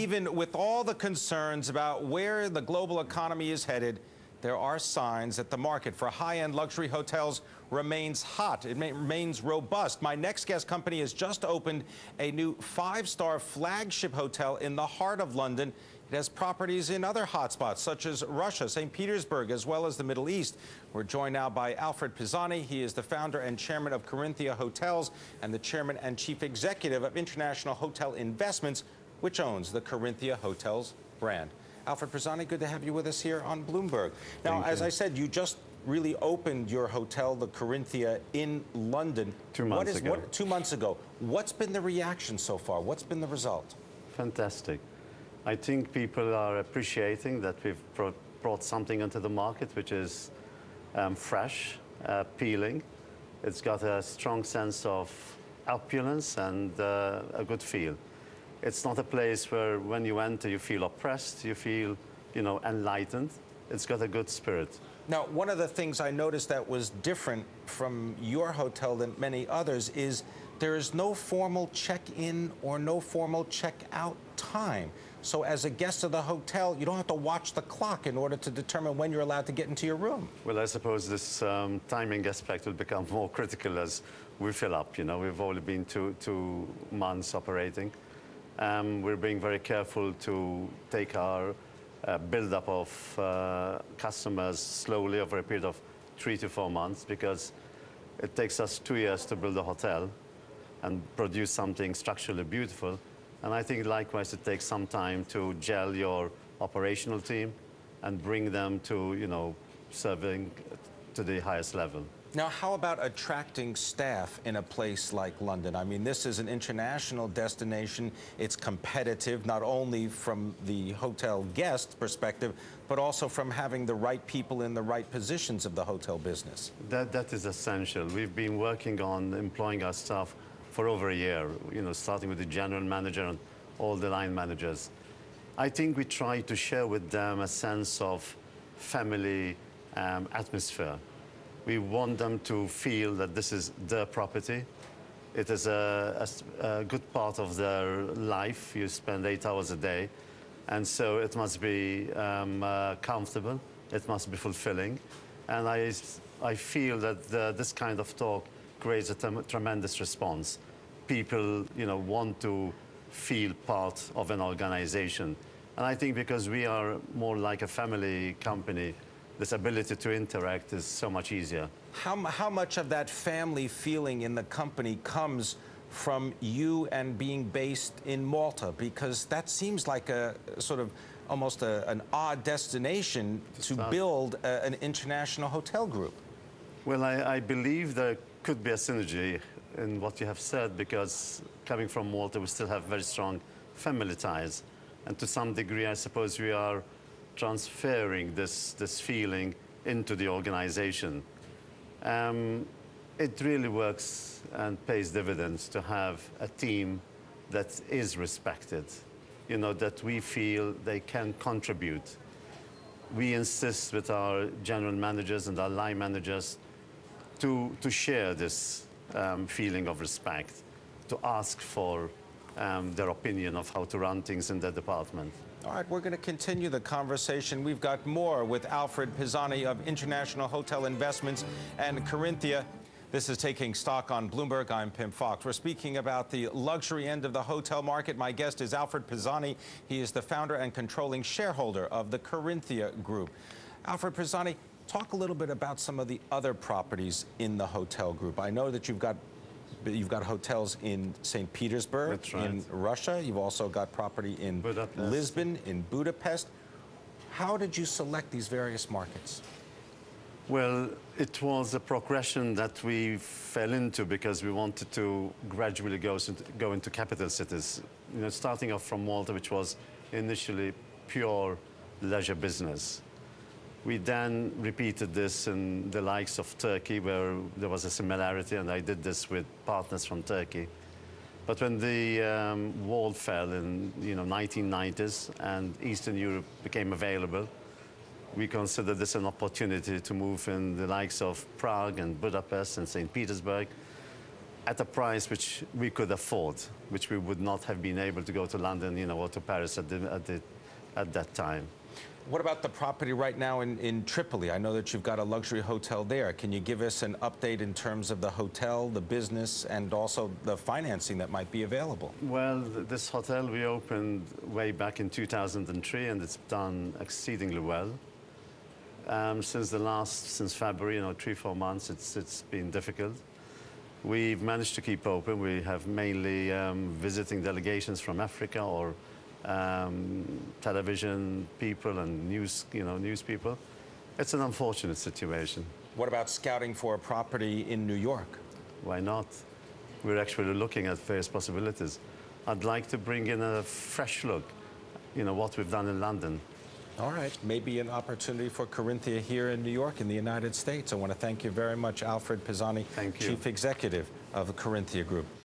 even with all the concerns about where the global economy is headed, there are signs that the market for high-end luxury hotels remains hot. It remains robust. My next guest company has just opened a new 5-star flagship hotel in the heart of London. It has properties in other hotspots, such as Russia, St. Petersburg, as well as the Middle East. We're joined now by Alfred Pisani. He is the founder and chairman of Corinthia Hotels and the chairman and chief executive of International Hotel Investments, which owns the Corinthia Hotels brand. Alfred Pisani, good to have you with us here on Bloomberg. Now, as I said, you just really opened your hotel, the Corinthia, in London. 2 months ago. 2 months ago. What's been the reaction so far? What's been the result? Fantastic. I think people are appreciating that we've brought something into the market which is fresh, appealing. It's got a strong sense of opulence and a good feel. It's not a place where when you enter you feel oppressed, you feel, enlightened. It's got a good spirit. Now, one of the things I noticed that was different from your hotel than many others is there is no formal check-in or no formal check-out time. So as a guest of the hotel, you don't have to watch the clock in order to determine when you're allowed to get into your room. Well, I suppose this timing aspect will become more critical as we fill up. We've only been two months operating. We're being very careful to take our build-up of customers slowly over a period of 3 to 4 months, because it takes us 2 years to build a hotel and produce something structurally beautiful. And I think likewise it takes some time to gel your operational team and bring them to, serving to the highest level. Now, how about attracting staff in a place like London? I mean, this is an international destination. It's competitive, not only from the hotel guest perspective, but also from having the right people in the right positions of the hotel business. That is essential. We've been working on employing our staff for over a year, starting with the general manager and all the line managers. I think we try to share with them a sense of family atmosphere. We want them to feel that this is their property. It is a good part of their life. You spend 8 hours a day. And so it must be comfortable. It must be fulfilling. And I feel that this kind of talk creates a tremendous response. People, want to feel part of an organization. And I think because we are more like a family company, this ability to interact is so much easier. How much of that family feeling in the company comes from you and being based in Malta? Because that seems like a sort of almost an odd destination to build an international hotel group. Well, I believe there could be a synergy in what you have said, because coming from Malta, we still have very strong family ties. And to some degree, I suppose we are transferring this feeling into the organization. It really works and pays dividends to have a team that is respected, that we feel they can contribute. We insist with our general managers and our line managers to share this feeling of respect, to ask for their opinion of how to run things in their department. All right, we're going to continue the conversation. We've got more with Alfred Pisani of International Hotel Investments and Corinthia. This is Taking Stock on Bloomberg. I'm Pimm Fox. We're speaking about the luxury end of the hotel market. My guest is Alfred Pisani. He is the founder and controlling shareholder of the Corinthia Group. Alfred Pisani, talk a little bit about some of the other properties in the hotel group. I know that you've got hotels in St. Petersburg, that's right, in Russia. You've also got property in Budapest, Lisbon, in Budapest. How did you select these various markets? Well, it was a progression that we fell into because we wanted to gradually go into capital cities. Starting off from Malta, which was initially pure leisure business. We then repeated this in the likes of Turkey, where there was a similarity, and I did this with partners from Turkey. But when the wall fell in 1990s and Eastern Europe became available, we considered this an opportunity to move in the likes of Prague and Budapest and St. Petersburg. at a price which we could afford, which we would not have been able to go to London, or to Paris at that time. What about the property right now in Tripoli? I know that you've got a luxury hotel there. Can you give us an update in terms of the hotel, the business, and also the financing that might be available? Well, this hotel we opened way back in 2003, and it's done exceedingly well. Since February, 3-4 months, it's been difficult. We've managed to keep open. We have mainly visiting delegations from Africa or television people and news people. It's an unfortunate situation. What about scouting for a property in New York? Why not? We're actually looking at various possibilities. I'd like to bring in a fresh look, what we've done in London. All right, maybe an opportunity for Corinthia here in New York in the United States. I want to thank you very much, Alfred Pisani, Thank you. Chief Executive of the Corinthia Group.